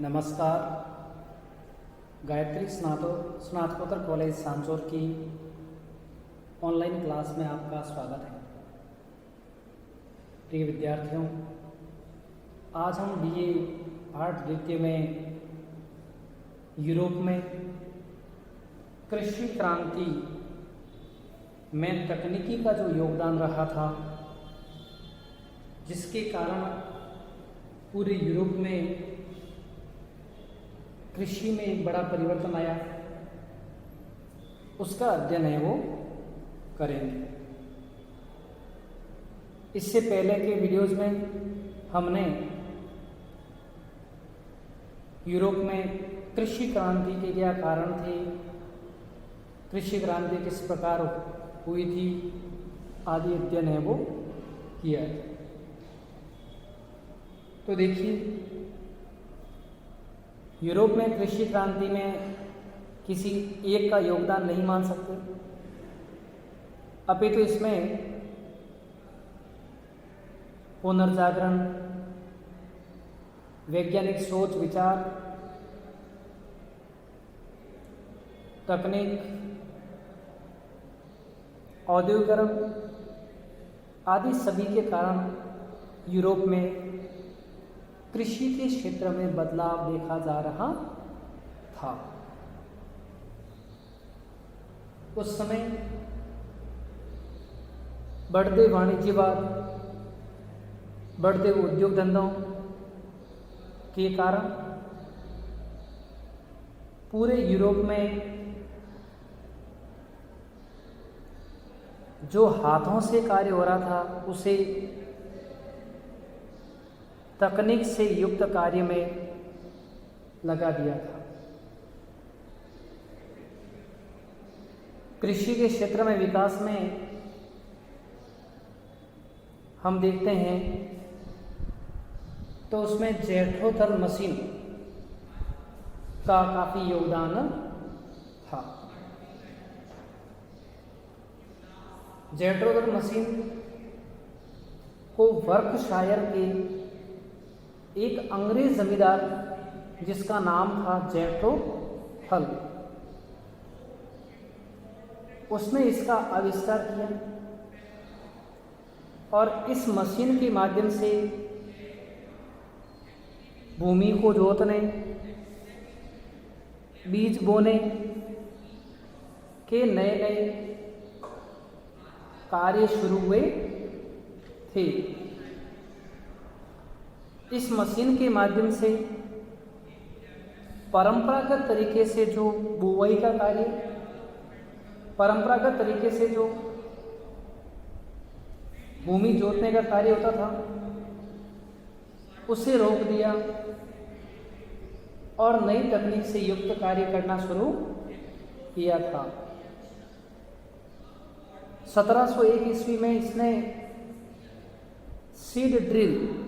नमस्कार। गायत्री स्नातकोत्तर कॉलेज सांचौर की ऑनलाइन क्लास में आपका स्वागत है। प्रिय विद्यार्थियों, आज हम बीए पाठ द्वितीय में यूरोप में कृषि क्रांति में तकनीकी का जो योगदान रहा था, जिसके कारण पूरे यूरोप में कृषि में एक बड़ा परिवर्तन आया, उसका अध्ययन है वो करेंगे। इससे पहले के वीडियोज़ में हमने यूरोप में कृषि क्रांति के क्या कारण थे, कृषि क्रांति किस प्रकार हुई थी आदि अध्ययन है वो किया है। तो देखिए, यूरोप में कृषि क्रांति में किसी एक का योगदान नहीं मान सकते, अपितु इसमें पुनर्जागरण, वैज्ञानिक सोच विचार, तकनीक, औद्योगिकरण आदि सभी के कारण यूरोप में कृषि के क्षेत्र में बदलाव देखा जा रहा था। उस समय बढ़ते वाणिज्यवाद, बढ़ते उद्योग धंधों के कारण पूरे यूरोप में जो हाथों से कार्य हो रहा था उसे तकनीक से युक्त कार्य में लगा दिया था। कृषि के क्षेत्र में विकास में हम देखते हैं तो उसमें जेट्रो-थल मशीन का काफ़ी योगदान था। जेट्रो-थल मशीन को वर्कशायर के एक अंग्रेज जमींदार, जिसका नाम था जेट्रो-थल, उसने इसका आविष्कार किया और इस मशीन के माध्यम से भूमि को जोतने, बीज बोने के नए नए कार्य शुरू हुए थे। इस मशीन के माध्यम से परंपरागत तरीके से जो बुवाई का कार्य, परंपरागत तरीके से जो भूमि जोतने का कार्य होता था, उसे रोक दिया और नई तकनीक से युक्त कार्य करना शुरू किया था। 1701 ईस्वी में इसने सीड ड्रिल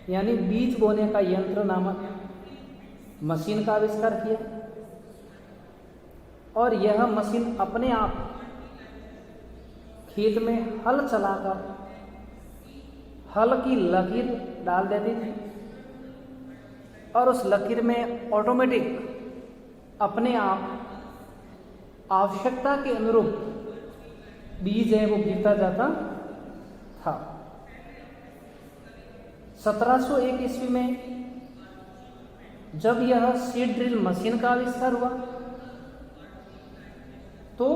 यानी बीज बोने का यंत्र नामक मशीन का आविष्कार किया और यह मशीन अपने आप खेत में हल चलाकर हल की लकीर डाल देती थी और उस लकीर में ऑटोमेटिक अपने आप आवश्यकता के अनुरूप बीज है वो गिरता जाता था। 1701 ईस्वी में जब यह सीड ड्रिल मशीन का आविष्कार हुआ तो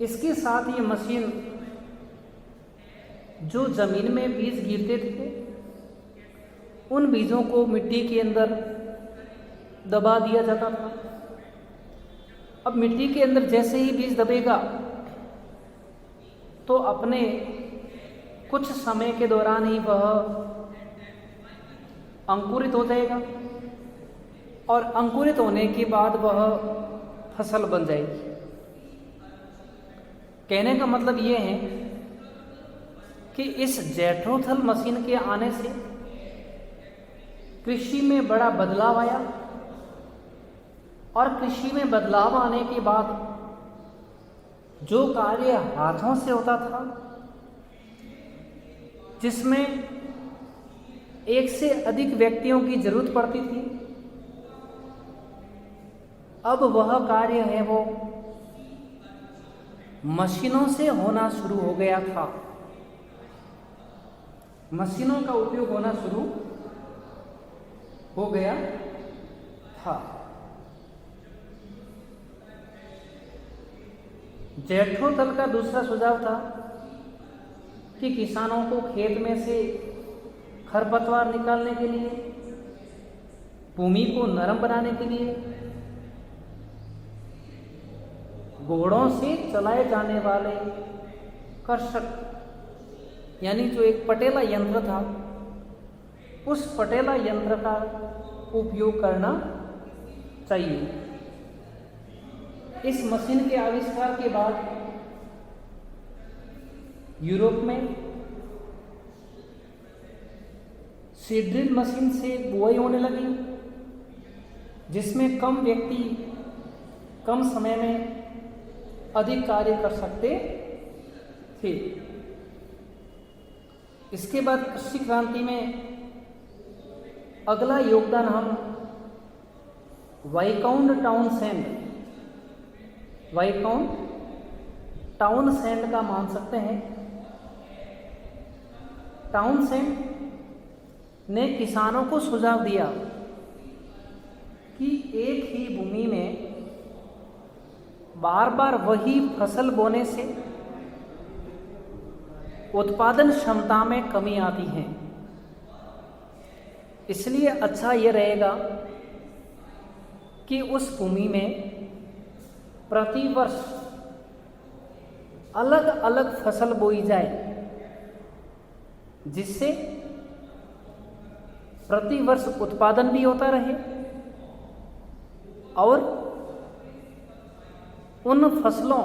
इसके साथ ये मशीन जो जमीन में बीज गिरते थे, उन बीजों को मिट्टी के अंदर दबा दिया जाता था। अब मिट्टी के अंदर जैसे ही बीज दबेगा तो अपने कुछ समय के दौरान ही वह अंकुरित हो जाएगा और अंकुरित होने के बाद वह फसल बन जाएगी। कहने का मतलब ये है कि इस जेट्रो-थल मशीन के आने से कृषि में बड़ा बदलाव आया और कृषि में बदलाव आने के बाद जो कार्य हाथों से होता था, जिसमें एक से अधिक व्यक्तियों की जरूरत पड़ती थी। अब वह कार्य है वो मशीनों से होना शुरू हो गया था। मशीनों का उपयोग होना शुरू हो गया था। जेठ्रो का दूसरा सुझाव था कि किसानों को खेत में से खरपतवार निकालने के लिए, भूमि को नरम बनाने के लिए घोड़ों से चलाए जाने वाले कर्षक यानी जो एक पटेला यंत्र था, उस पटेला यंत्र का उपयोग करना चाहिए। इस मशीन के आविष्कार के बाद यूरोप में सीड ड्रिल मशीन से बुआई होने लगी, जिसमें कम व्यक्ति कम समय में अधिक कार्य कर सकते थे। इसके बाद कृषि क्रांति में अगला योगदान हम वाइकाउंट टाउनसेंड का मान सकते हैं। टाउनसेंड ने किसानों को सुझाव दिया कि एक ही भूमि में बार बार वही फसल बोने से उत्पादन क्षमता में कमी आती है। इसलिए अच्छा यह रहेगा कि उस भूमि में प्रति वर्ष अलग अलग फसल बोई जाए, जिससे प्रति वर्ष उत्पादन भी होता रहे और उन फसलों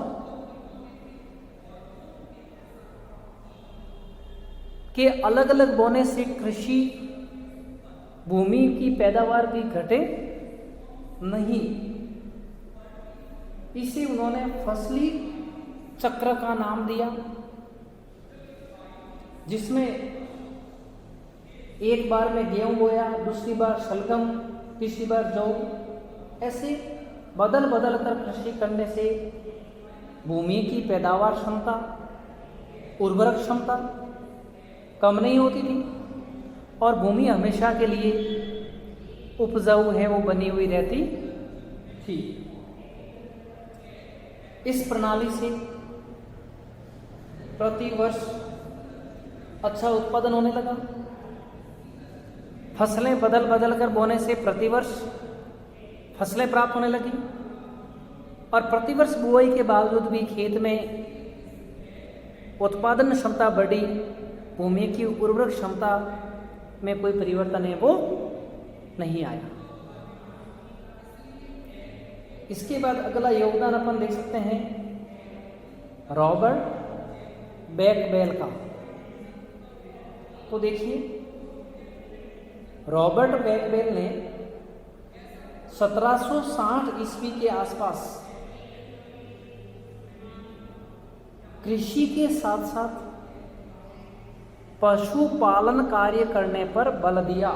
के अलग अलग बोने से कृषि भूमि की पैदावार भी घटे नहीं। इसे उन्होंने फसली चक्र का नाम दिया, जिसमें एक बार में गेहूं बोया, दूसरी बार शलगम, तीसरी बार जौ, ऐसे बदल बदल कर कृषि करने से भूमि की पैदावार क्षमता, उर्वरक क्षमता कम नहीं होती थी और भूमि हमेशा के लिए उपजाऊ है वो बनी हुई रहती थी। इस प्रणाली से प्रति वर्ष अच्छा उत्पादन होने लगा। फसलें बदल बदल कर बोने से प्रतिवर्ष फसलें प्राप्त होने लगी और प्रतिवर्ष बुआई के बावजूद भी खेत में उत्पादन क्षमता बढ़ी, भूमि की उर्वरक क्षमता में कोई परिवर्तन है वो नहीं आया। इसके बाद अगला योगदान अपन देख सकते हैं रॉबर्ट बैकबेल का। तो देखिए, रॉबर्ट बैकबेल ने 1760 ईस्वी के आसपास कृषि के साथ साथ पशुपालन कार्य करने पर बल दिया।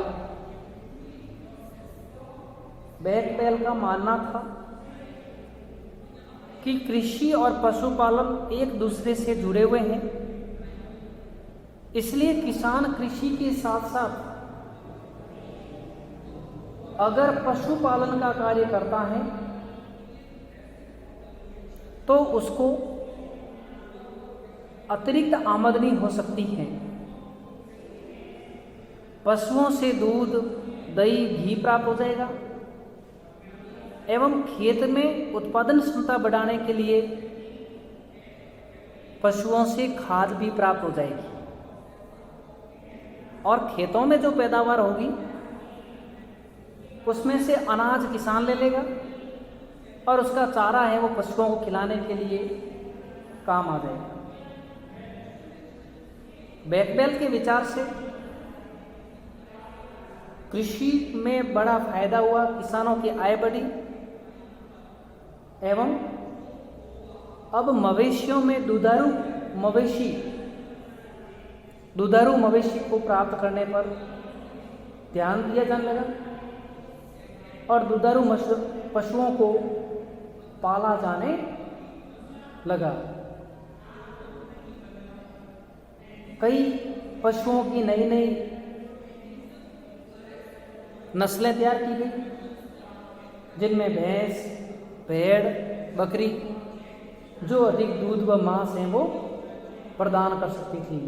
बैकबेल का मानना था कि कृषि और पशुपालन एक दूसरे से जुड़े हुए हैं, इसलिए किसान कृषि के साथ साथ अगर पशुपालन का कार्य करता है तो उसको अतिरिक्त आमदनी हो सकती है। पशुओं से दूध, दही, घी प्राप्त हो जाएगा एवं खेत में उत्पादन क्षमता बढ़ाने के लिए पशुओं से खाद भी प्राप्त हो जाएगी और खेतों में जो पैदावार होगी उसमें से अनाज किसान ले लेगा और उसका चारा है वो पशुओं को खिलाने के लिए काम आ जाएगा। बैकबेल के विचार से कृषि में बड़ा फायदा हुआ, किसानों की आय बढ़ी एवं अब मवेशियों में दुधारू मवेशी को प्राप्त करने पर ध्यान दिया जाने लगा और दुधारू पशुओं को पाला जाने लगा। कई पशुओं की नई नई नस्लें तैयार की गई, जिनमें भैंस, भेड़, बकरी जो अधिक दूध व मांस हैं वो प्रदान कर सकती थी।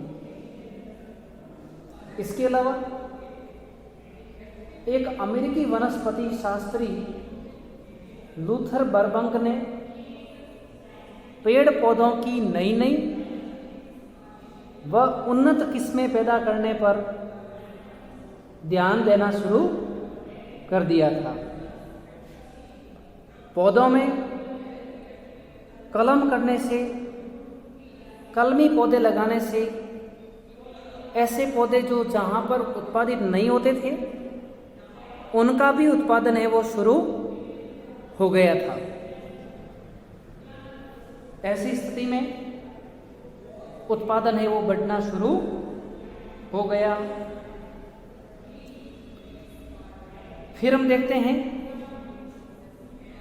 इसके अलावा एक अमेरिकी वनस्पति शास्त्री लूथर बर्बंक ने पेड़ पौधों की नई नई व उन्नत किस्में पैदा करने पर ध्यान देना शुरू कर दिया था। पौधों में कलम करने से, कलमी पौधे लगाने से ऐसे पौधे जो जहाँ पर उत्पादित नहीं होते थे उनका भी उत्पादन है वो शुरू हो गया था। ऐसी स्थिति में उत्पादन है वो बढ़ना शुरू हो गया। फिर हम देखते हैं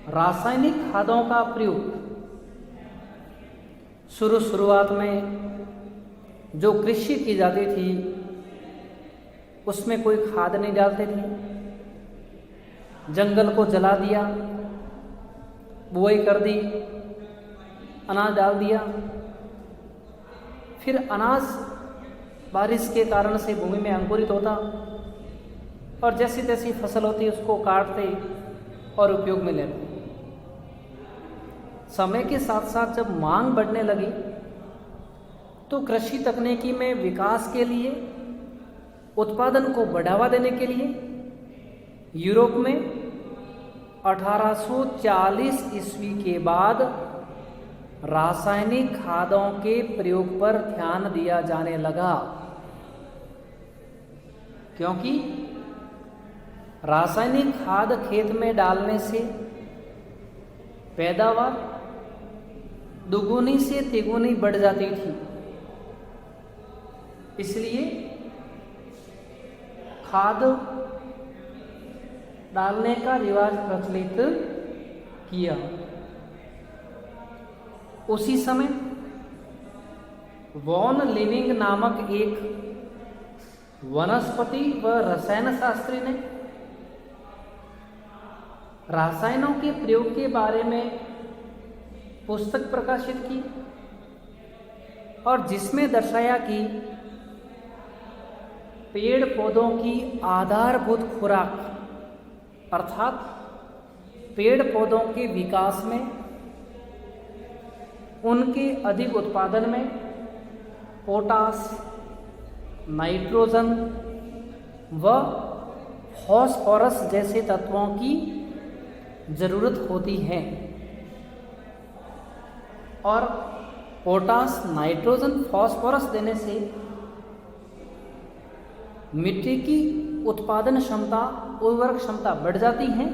रासायनिक खादों का प्रयोग। शुरुआत में जो कृषि की जाती थी उसमें कोई खाद नहीं डालते थे, जंगल को जला दिया, बुआई कर दी, अनाज डाल दिया, फिर अनाज बारिश के कारण से भूमि में अंकुरित होता और जैसी तैसी फसल होती उसको काटते और उपयोग में लेते। समय के साथ साथ जब मांग बढ़ने लगी तो कृषि तकनीकी में विकास के लिए, उत्पादन को बढ़ावा देने के लिए यूरोप में 1840 ईस्वी के बाद रासायनिक खादों के प्रयोग पर ध्यान दिया जाने लगा, क्योंकि रासायनिक खाद खेत में डालने से पैदावार दुगुनी से तिगुनी बढ़ जाती थी। इसलिए खाद डालने का रिवाज प्रचलित किया। उसी समय वॉन लिविंग नामक एक वनस्पति व रसायन शास्त्री ने रसायनों के प्रयोग के बारे में पुस्तक प्रकाशित की और जिसमें दर्शाया कि पेड़ पौधों की आधारभूत खुराक अर्थात पेड़ पौधों के विकास में, उनके अधिक उत्पादन में पोटास, नाइट्रोजन व फास्फोरस जैसे तत्वों की जरूरत होती है और पोटास, नाइट्रोजन, फास्फोरस देने से मिट्टी की उत्पादन क्षमता, उर्वरक क्षमता बढ़ जाती है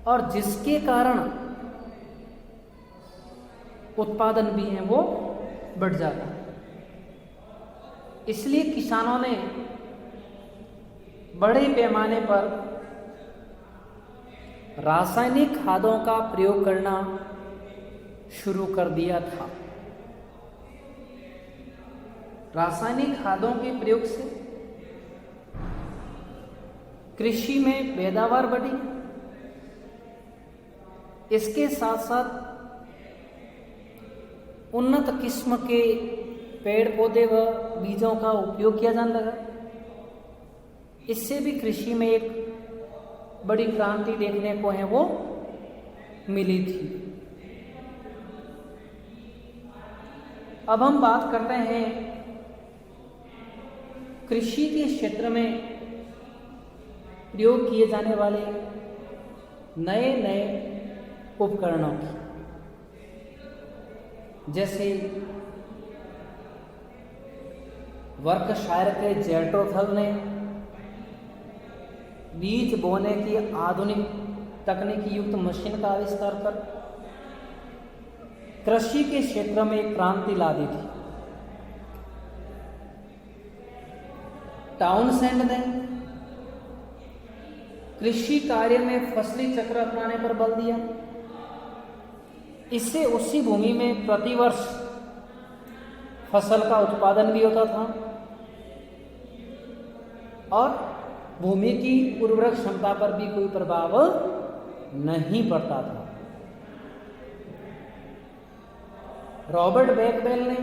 और जिसके कारण उत्पादन भी है वो बढ़ जाता है। इसलिए किसानों ने बड़े पैमाने पर रासायनिक खादों का प्रयोग करना शुरू कर दिया था। रासायनिक खादों के प्रयोग से कृषि में पैदावार बढ़ी, इसके साथ साथ उन्नत किस्म के पेड़ पौधे व बीजों का उपयोग किया जाने लगा। इससे भी कृषि में एक बड़ी क्रांति देखने को है वो मिली थी। अब हम बात करते हैं कृषि के क्षेत्र में प्रयोग किए जाने वाले नए नए उपकरणों की, जैसे वर्कशायर के जेट्रोथल ने बीज बोने की आधुनिक तकनीकी युक्त मशीन का आविष्कार कर कृषि के क्षेत्र में एक क्रांति ला दी थी। टाउनसेंड ने कृषि कार्य में फसली चक्र अपनाने पर बल दिया। इससे उसी भूमि में प्रतिवर्ष फसल का उत्पादन भी होता था और भूमि की उर्वरक क्षमता पर भी कोई प्रभाव नहीं पड़ता था। रॉबर्ट बैकवेल ने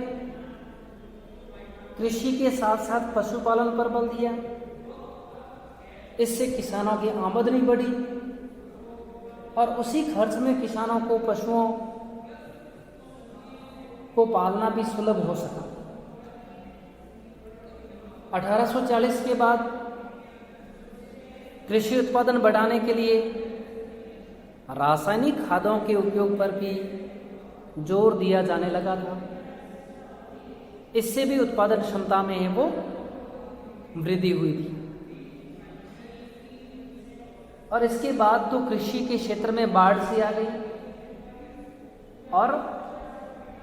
कृषि के साथ साथ पशुपालन पर बल दिया। इससे किसानों की आमदनी बढ़ी और उसी खर्च में किसानों को पशुओं को पालना भी सुलभ हो सका। 1840 के बाद कृषि उत्पादन बढ़ाने के लिए रासायनिक खादों के उपयोग पर भी जोर दिया जाने लगा था। इससे भी उत्पादन क्षमता में वो वृद्धि हुई थी। और इसके बाद तो कृषि के क्षेत्र में बाढ़ सी आ गई और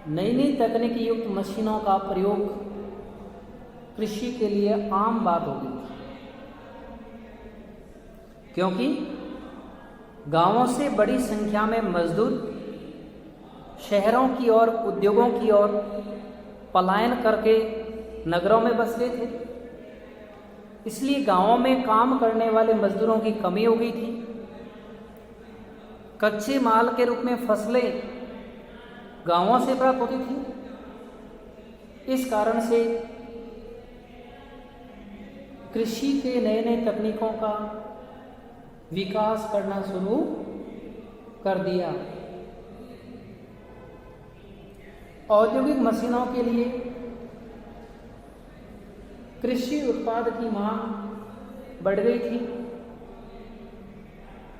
नई नई तकनीकी युक्त मशीनों का प्रयोग कृषि के लिए आम बात हो गई, क्योंकि गांवों से बड़ी संख्या में मजदूर शहरों की ओर, उद्योगों की ओर पलायन करके नगरों में बस गए थे। इसलिए गांवों में काम करने वाले मजदूरों की कमी हो गई थी। कच्चे माल के रूप में फसलें गांवों से प्राप्त होती थी। इस कारण से कृषि के नए नए तकनीकों का विकास करना शुरू कर दिया। औद्योगिक मशीनों के लिए कृषि उत्पाद की मांग बढ़ गई थी।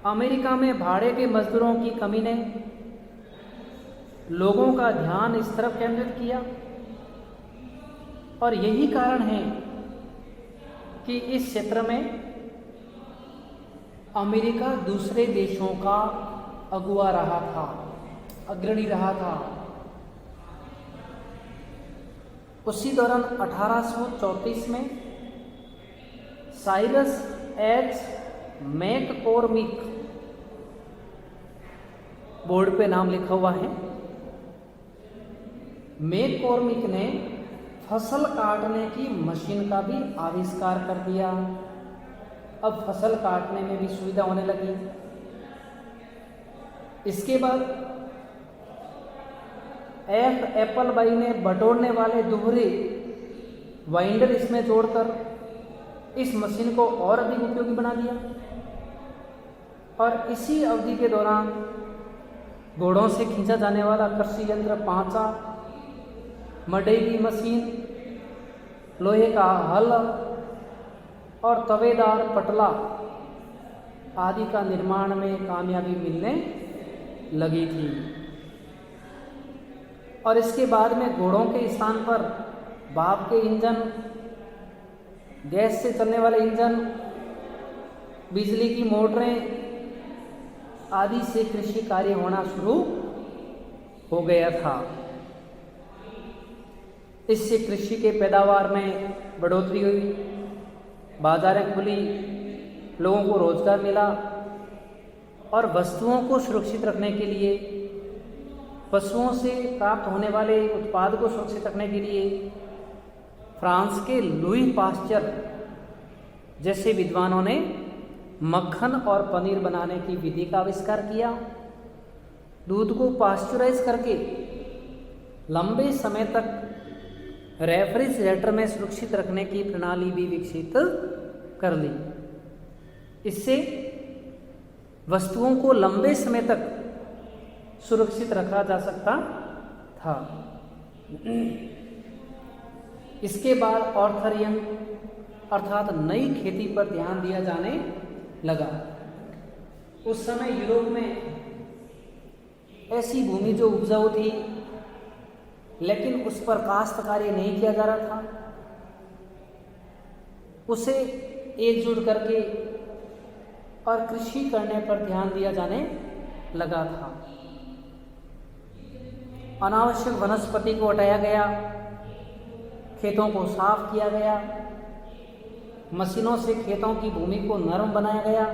अमेरिका में भाड़े के मजदूरों की कमी ने लोगों का ध्यान इस तरफ केंद्रित किया और यही कारण है कि इस क्षेत्र में अमेरिका दूसरे देशों का अगुवा रहा था, अग्रणी रहा था। उसी दौरान 1834 में साइरस एच मैककॉर्मिक, बोर्ड पे नाम लिखा हुआ है, मैककॉर्मिक ने फसल काटने की मशीन का भी आविष्कार कर दिया। अब फसल काटने में भी सुविधा होने लगी। इसके बाद एप्पल बाई ने बटोरने वाले दोहरे वाइंडर इसमें जोड़कर इस मशीन को और अधिक उपयोगी बना दिया। और इसी अवधि के दौरान घोड़ों से खींचा जाने वाला कृषि यंत्र पांचा, मडई की मशीन, लोहे का हल और तवेदार पटला आदि का निर्माण में कामयाबी मिलने लगी थी। और इसके बाद में घोड़ों के स्थान पर भाप के इंजन, गैस से चलने वाले इंजन, बिजली की मोटरें आदि से कृषि कार्य होना शुरू हो गया था। इससे कृषि के पैदावार में बढ़ोतरी हुई, बाजारें खुली, लोगों को रोजगार मिला और वस्तुओं को सुरक्षित रखने के लिए, पशुओं से प्राप्त होने वाले उत्पाद को सुरक्षित रखने के लिए फ्रांस के लुई पास्चर जैसे विद्वानों ने मक्खन और पनीर बनाने की विधि का आविष्कार किया। दूध को पास्चराइज करके लंबे समय तक रेफ्रिजरेटर में सुरक्षित रखने की प्रणाली भी विकसित कर ली। इससे वस्तुओं को लंबे समय तक सुरक्षित रखा जा सकता था। इसके बाद ऑर्थर यंग अर्थात नई खेती पर ध्यान दिया जाने लगा। उस समय यूरोप में ऐसी भूमि जो उपजाऊ थी लेकिन उस पर काश्त कार्य नहीं किया जा रहा था, उसे एकजुट करके और कृषि करने पर ध्यान दिया जाने लगा था। अनावश्यक वनस्पति को हटाया गया, खेतों को साफ किया गया मशीनों से खेतों की भूमि को नरम बनाया गया,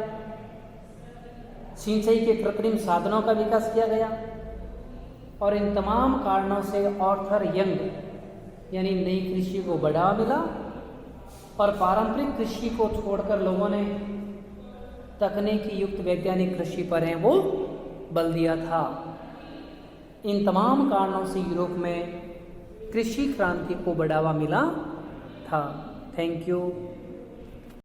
सिंचाई के कृत्रिम साधनों का विकास किया गया और इन तमाम कारणों से आर्थर यंग यानी नई कृषि को बढ़ावा मिला और पारंपरिक कृषि को छोड़कर लोगों ने तकनीकी युक्त वैज्ञानिक कृषि पर है वो बल दिया था। इन तमाम कारणों से यूरोप में कृषि क्रांति को बढ़ावा मिला था। Thank you.